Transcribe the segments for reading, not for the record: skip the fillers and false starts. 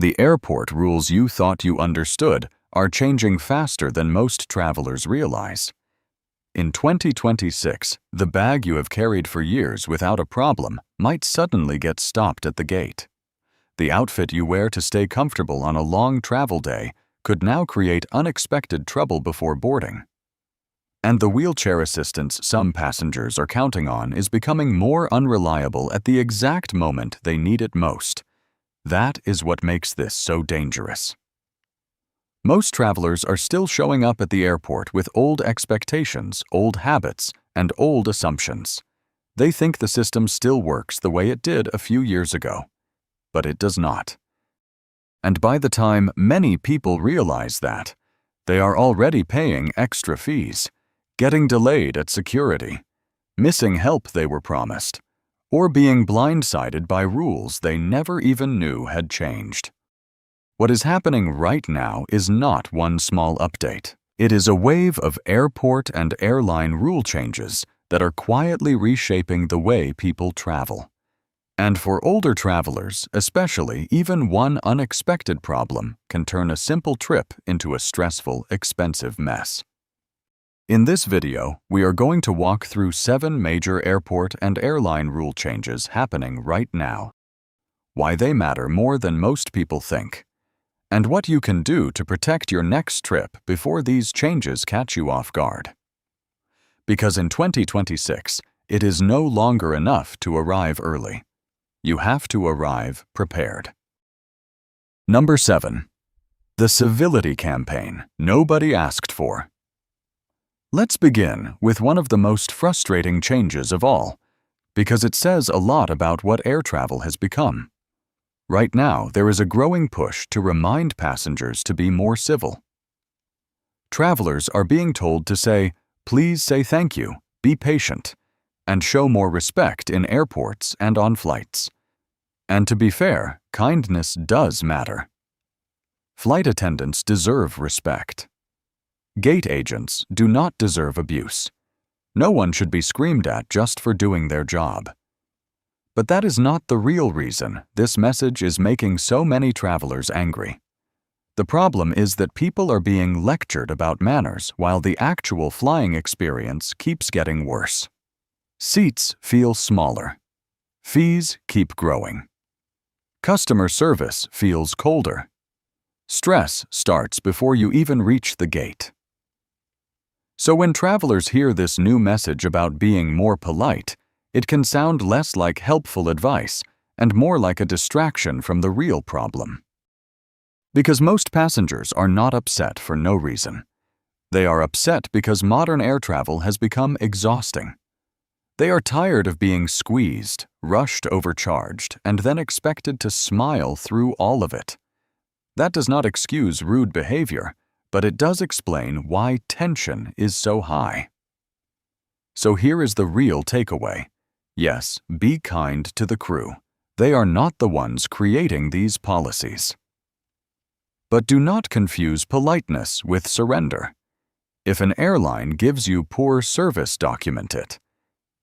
The airport rules you thought you understood are changing faster than most travelers realize. In 2026, the bag you have carried for years without a problem might suddenly get stopped at the gate. The outfit you wear to stay comfortable on a long travel day could now create unexpected trouble before boarding. And the wheelchair assistance some passengers are counting on is becoming more unreliable at the exact moment they need it most. That is what makes this so dangerous. Most travelers are still showing up at the airport with old expectations, old habits, and old assumptions. They think the system still works the way it did a few years ago. But it does not. And by the time many people realize that, they are already paying extra fees, getting delayed at security, missing help they were promised, or being blindsided by rules they never even knew had changed. What is happening right now is not one small update. It is a wave of airport and airline rule changes that are quietly reshaping the way people travel. And for older travelers, especially, even one unexpected problem can turn a simple trip into a stressful, expensive mess. In this video, we are going to walk through 7 major airport and airline rule changes happening right now, why they matter more than most people think, and what you can do to protect your next trip before these changes catch you off guard. Because in 2026, it is no longer enough to arrive early. You have to arrive prepared. Number 7. The civility campaign nobody asked for. Let's begin with one of the most frustrating changes of all, because it says a lot about what air travel has become. Right now, there is a growing push to remind passengers to be more civil. Travelers are being told to say, "Please say thank you, be patient," and show more respect in airports and on flights. And to be fair, kindness does matter. Flight attendants deserve respect. Gate agents do not deserve abuse. No one should be screamed at just for doing their job. But that is not the real reason this message is making so many travelers angry. The problem is that people are being lectured about manners while the actual flying experience keeps getting worse. Seats feel smaller. Fees keep growing. Customer service feels colder. Stress starts before you even reach the gate. So when travelers hear this new message about being more polite, it can sound less like helpful advice and more like a distraction from the real problem. Because most passengers are not upset for no reason. They are upset because modern air travel has become exhausting. They are tired of being squeezed, rushed, overcharged, and then expected to smile through all of it. That does not excuse rude behavior, but it does explain why tension is so high. So here is the real takeaway. Yes, be kind to the crew. They are not the ones creating these policies. But do not confuse politeness with surrender. If an airline gives you poor service, document it.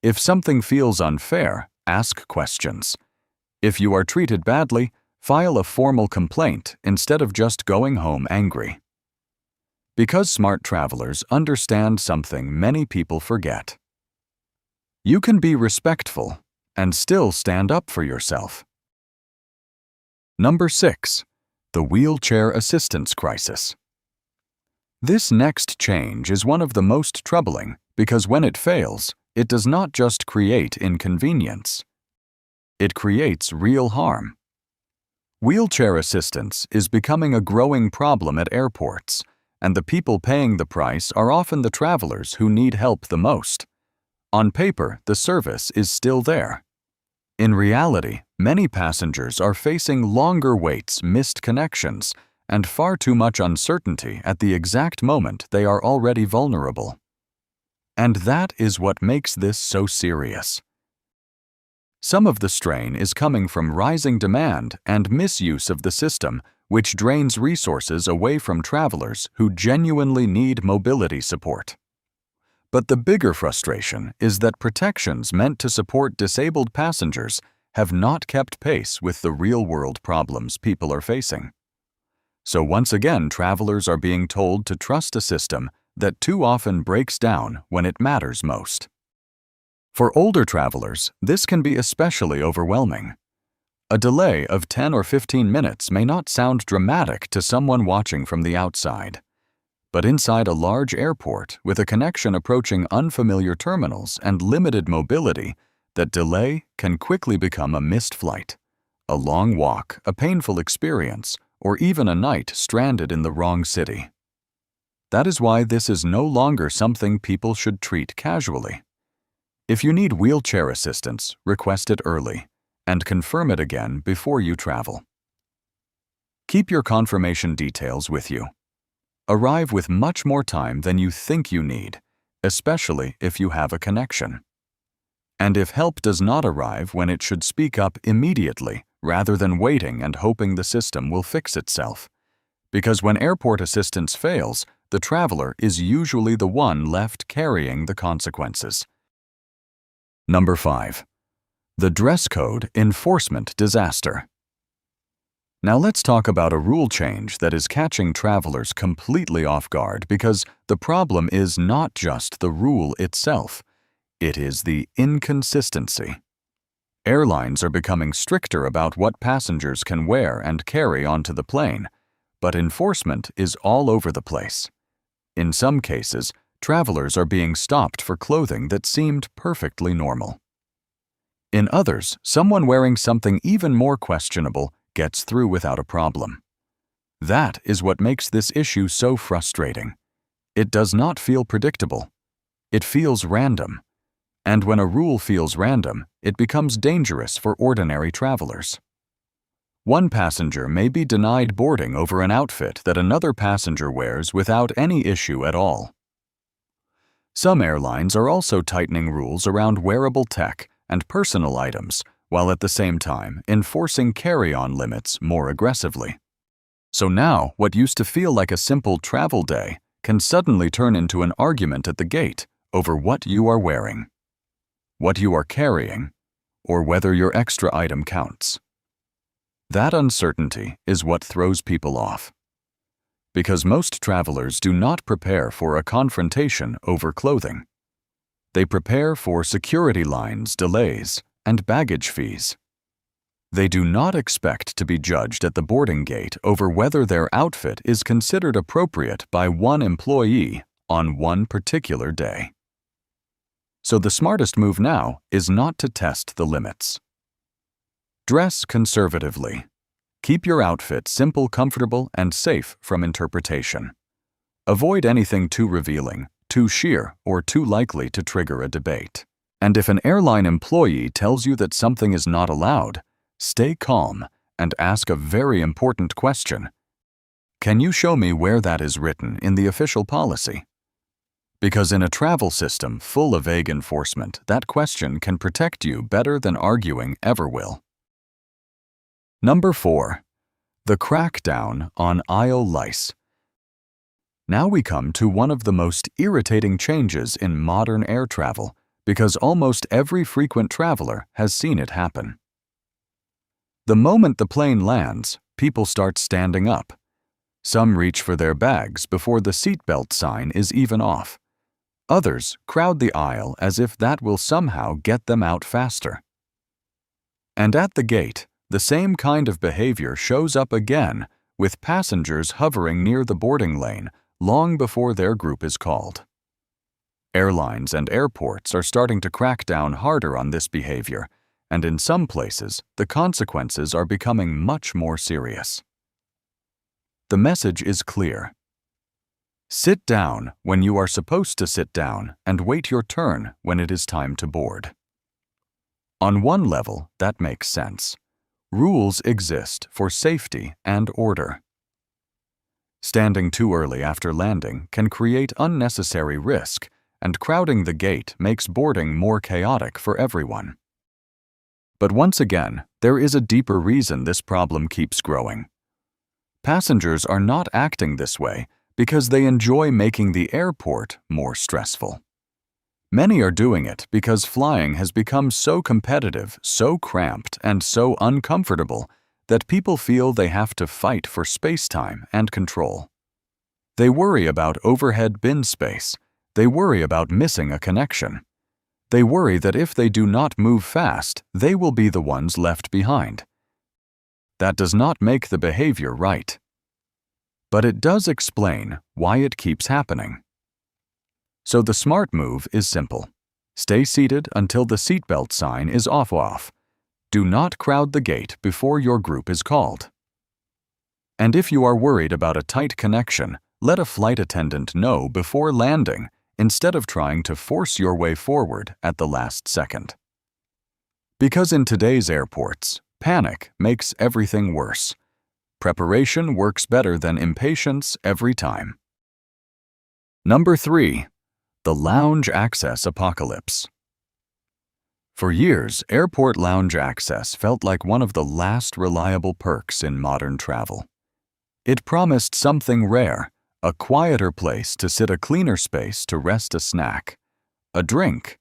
If something feels unfair, ask questions. If you are treated badly, file a formal complaint instead of just going home angry. Because smart travelers understand something many people forget. You can be respectful and still stand up for yourself. Number 6. The wheelchair assistance crisis. This next change is one of the most troubling because when it fails, it does not just create inconvenience. It creates real harm. Wheelchair assistance is becoming a growing problem at airports, and the people paying the price are often the travelers who need help the most. On paper, the service is still there. In reality, many passengers are facing longer waits, missed connections, and far too much uncertainty at the exact moment they are already vulnerable. And that is what makes this so serious. Some of the strain is coming from rising demand and misuse of the system, which drains resources away from travelers who genuinely need mobility support. But the bigger frustration is that protections meant to support disabled passengers have not kept pace with the real-world problems people are facing. So once again, travelers are being told to trust a system that too often breaks down when it matters most. For older travelers, this can be especially overwhelming. A delay of 10 or 15 minutes may not sound dramatic to someone watching from the outside. But inside a large airport with a connection approaching unfamiliar terminals and limited mobility, that delay can quickly become a missed flight, a long walk, a painful experience, or even a night stranded in the wrong city. That is why this is no longer something people should treat casually. If you need wheelchair assistance, request it early, and confirm it again before you travel. Keep your confirmation details with you. Arrive with much more time than you think you need, especially if you have a connection. And if help does not arrive when it should, speak up immediately rather than waiting and hoping the system will fix itself. Because when airport assistance fails, the traveler is usually the one left carrying the consequences. Number 5. The dress code enforcement disaster. Now let's talk about a rule change that is catching travelers completely off guard, because the problem is not just the rule itself, it is the inconsistency. Airlines are becoming stricter about what passengers can wear and carry onto the plane, but enforcement is all over the place. In some cases, travelers are being stopped for clothing that seemed perfectly normal. In others, someone wearing something even more questionable gets through without a problem. That is what makes this issue so frustrating. It does not feel predictable. It feels random. And when a rule feels random, it becomes dangerous for ordinary travelers. One passenger may be denied boarding over an outfit that another passenger wears without any issue at all. Some airlines are also tightening rules around wearable tech and personal items, while at the same time enforcing carry-on limits more aggressively. So now, what used to feel like a simple travel day can suddenly turn into an argument at the gate over what you are wearing, what you are carrying, or whether your extra item counts. That uncertainty is what throws people off. Because most travelers do not prepare for a confrontation over clothing. They prepare for security lines, delays, and baggage fees. They do not expect to be judged at the boarding gate over whether their outfit is considered appropriate by one employee on one particular day. So the smartest move now is not to test the limits. Dress conservatively. Keep your outfit simple, comfortable, and safe from interpretation. Avoid anything too revealing, too sheer, or too likely to trigger a debate. And if an airline employee tells you that something is not allowed, stay calm and ask a very important question. Can you show me where that is written in the official policy? Because in a travel system full of vague enforcement, that question can protect you better than arguing ever will. Number 4. The crackdown on aisle lice. Now we come to one of the most irritating changes in modern air travel, because almost every frequent traveler has seen it happen. The moment the plane lands, people start standing up. Some reach for their bags before the seatbelt sign is even off. Others crowd the aisle as if that will somehow get them out faster. And at the gate, the same kind of behavior shows up again, with passengers hovering near the boarding lane long before their group is called. Airlines and airports are starting to crack down harder on this behavior, and in some places, the consequences are becoming much more serious. The message is clear. Sit down when you are supposed to sit down and wait your turn when it is time to board. On one level, that makes sense. Rules exist for safety and order. Standing too early after landing can create unnecessary risk, and crowding the gate makes boarding more chaotic for everyone. But once again, there is a deeper reason this problem keeps growing. Passengers are not acting this way because they enjoy making the airport more stressful. Many are doing it because flying has become so competitive, so cramped, and so uncomfortable that people feel they have to fight for space-time and control. They worry about overhead bin space. They worry about missing a connection. They worry that if they do not move fast, they will be the ones left behind. That does not make the behavior right. But it does explain why it keeps happening. So the smart move is simple. Stay seated until the seatbelt sign is off. Do not crowd the gate before your group is called. And if you are worried about a tight connection, let a flight attendant know before landing instead of trying to force your way forward at the last second. Because in today's airports, panic makes everything worse. Preparation works better than impatience every time. Number 3. The lounge access apocalypse. For years, airport lounge access felt like one of the last reliable perks in modern travel. It promised something rare, a quieter place to sit, a cleaner space to rest a snack, a drink,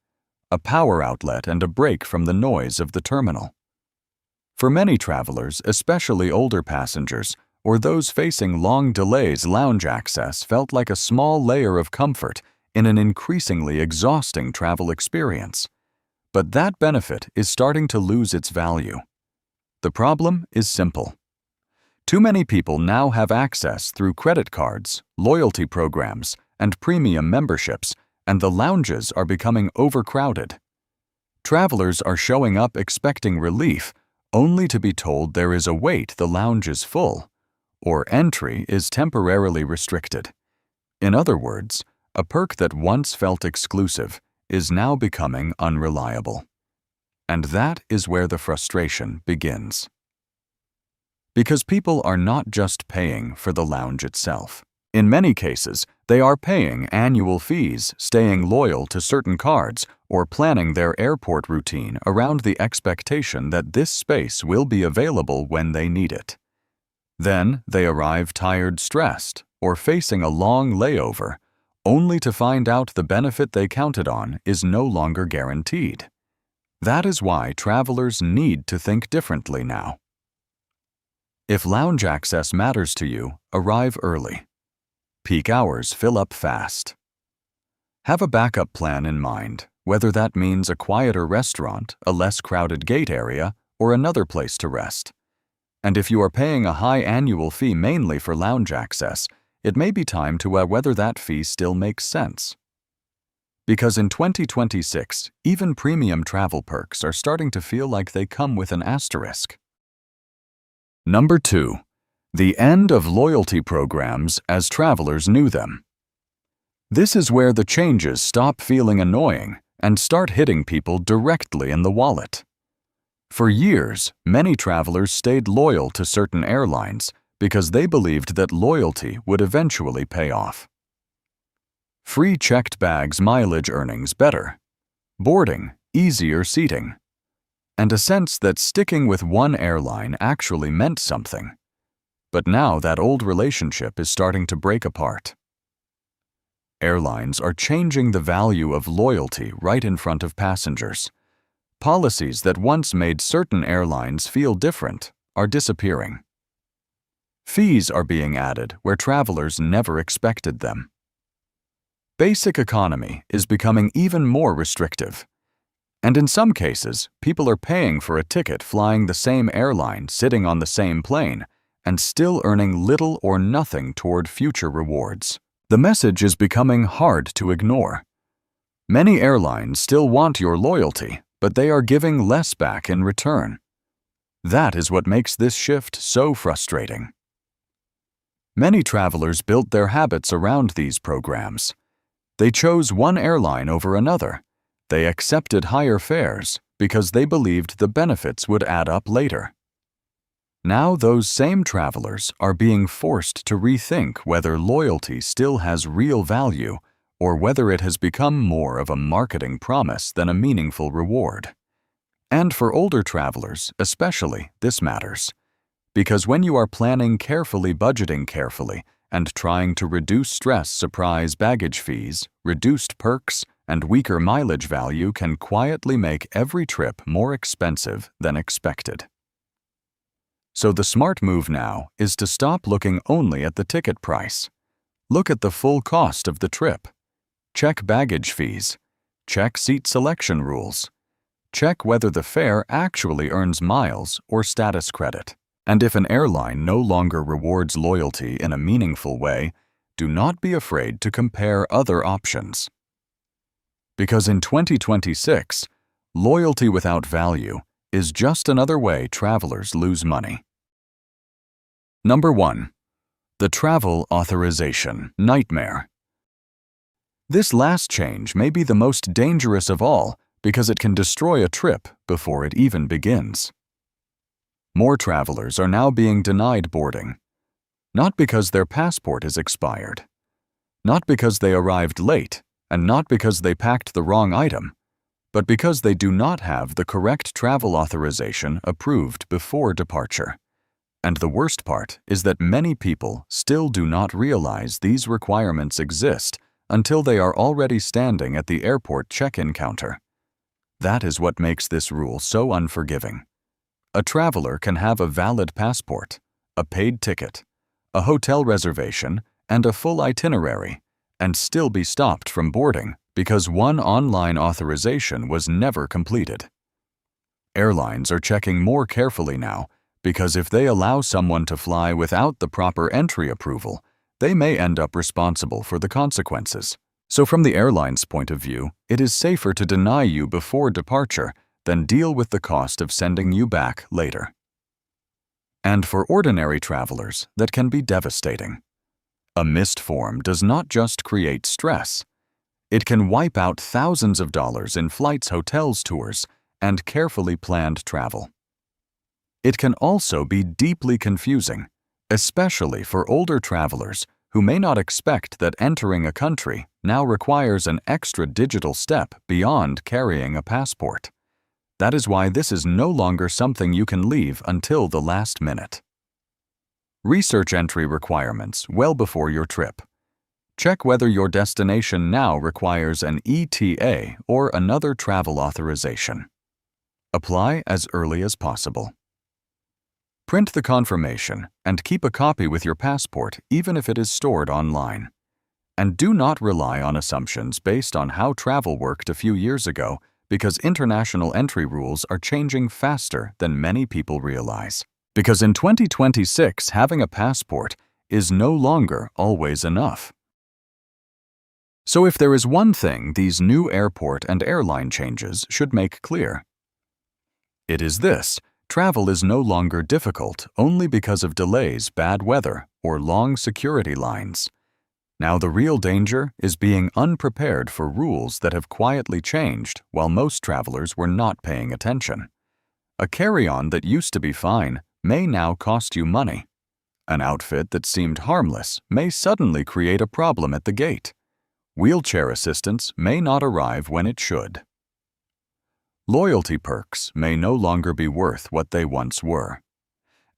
a power outlet, and a break from the noise of the terminal. For many travelers, especially older passengers or those facing long delays, lounge access felt like a small layer of comfort in an increasingly exhausting travel experience. But that benefit is starting to lose its value. The problem is simple. Too many people now have access through credit cards, loyalty programs, and premium memberships, and the lounges are becoming overcrowded. Travelers are showing up expecting relief, only to be told there is a wait, the lounge is full, or entry is temporarily restricted. In other words, a perk that once felt exclusive is now becoming unreliable. And that is where the frustration begins. Because people are not just paying for the lounge itself. In many cases, they are paying annual fees, staying loyal to certain cards, or planning their airport routine around the expectation that this space will be available when they need it. Then they arrive tired, stressed, or facing a long layover, only to find out the benefit they counted on is no longer guaranteed. That is why travelers need to think differently now. If lounge access matters to you, arrive early. Peak hours fill up fast. Have a backup plan in mind, whether that means a quieter restaurant, a less crowded gate area, or another place to rest. And if you are paying a high annual fee mainly for lounge access, it may be time to whether that fee still makes sense. Because in 2026, even premium travel perks are starting to feel like they come with an asterisk. Number 2. The end of loyalty programs as travelers knew them. This is where the changes stop feeling annoying and start hitting people directly in the wallet. For years, many travelers stayed loyal to certain airlines because they believed that loyalty would eventually pay off. Free checked bags, mileage earnings better, boarding, easier seating, and a sense that sticking with one airline actually meant something. But now that old relationship is starting to break apart. Airlines are changing the value of loyalty right in front of passengers. Policies that once made certain airlines feel different are disappearing. Fees are being added where travelers never expected them. Basic economy is becoming even more restrictive. And in some cases, people are paying for a ticket flying the same airline, sitting on the same plane, and still earning little or nothing toward future rewards. The message is becoming hard to ignore. Many airlines still want your loyalty, but they are giving less back in return. That is what makes this shift so frustrating. Many travelers built their habits around these programs. They chose one airline over another. They accepted higher fares because they believed the benefits would add up later. Now those same travelers are being forced to rethink whether loyalty still has real value or whether it has become more of a marketing promise than a meaningful reward. And for older travelers, especially, this matters. Because when you are planning carefully, budgeting carefully, and trying to reduce stress, surprise baggage fees, reduced perks, and weaker mileage value can quietly make every trip more expensive than expected. So the smart move now is to stop looking only at the ticket price. Look at the full cost of the trip. Check baggage fees. Check seat selection rules. Check whether the fare actually earns miles or status credit. And if an airline no longer rewards loyalty in a meaningful way, do not be afraid to compare other options. Because in 2026, loyalty without value is just another way travelers lose money. Number 1. The travel authorization nightmare. This last change may be the most dangerous of all because it can destroy a trip before it even begins. More travelers are now being denied boarding, not because their passport is expired, not because they arrived late, and not because they packed the wrong item, but because they do not have the correct travel authorization approved before departure. And the worst part is that many people still do not realize these requirements exist until they are already standing at the airport check-in counter. That is what makes this rule so unforgiving. A traveler can have a valid passport, a paid ticket, a hotel reservation, and a full itinerary, and still be stopped from boarding because one online authorization was never completed. Airlines are checking more carefully now because if they allow someone to fly without the proper entry approval, they may end up responsible for the consequences. So from the airline's point of view, it is safer to deny you before departure than deal with the cost of sending you back later. And for ordinary travelers, that can be devastating. A missed form does not just create stress. It can wipe out thousands of dollars in flights, hotels, tours, and carefully planned travel. It can also be deeply confusing, especially for older travelers who may not expect that entering a country now requires an extra digital step beyond carrying a passport. That is why this is no longer something you can leave until the last minute. Research entry requirements well before your trip. Check whether your destination now requires an ETA or another travel authorization. Apply as early as possible. Print the confirmation and keep a copy with your passport even if it is stored online. And do not rely on assumptions based on how travel worked a few years ago because international entry rules are changing faster than many people realize. Because in 2026, having a passport is no longer always enough. So if there is one thing these new airport and airline changes should make clear, it is this: travel is no longer difficult only because of delays, bad weather, or long security lines. Now the real danger is being unprepared for rules that have quietly changed while most travelers were not paying attention. A carry-on that used to be fine may now cost you money. An outfit that seemed harmless may suddenly create a problem at the gate. Wheelchair assistance may not arrive when it should. Loyalty perks may no longer be worth what they once were.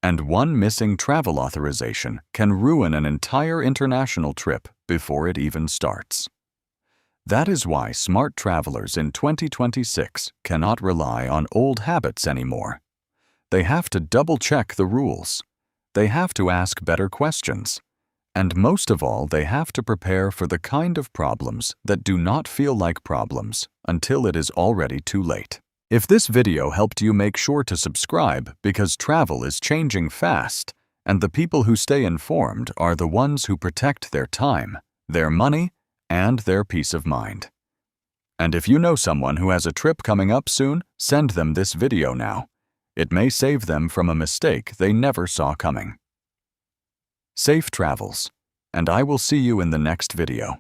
And one missing travel authorization can ruin an entire international trip before it even starts. That is why smart travelers in 2026 cannot rely on old habits anymore. They have to double-check the rules. They have to ask better questions. And most of all, they have to prepare for the kind of problems that do not feel like problems until it is already too late. If this video helped you, make sure to subscribe because travel is changing fast, and the people who stay informed are the ones who protect their time, their money, and their peace of mind. And if you know someone who has a trip coming up soon, send them this video now. It may save them from a mistake they never saw coming. Safe travels, and I will see you in the next video.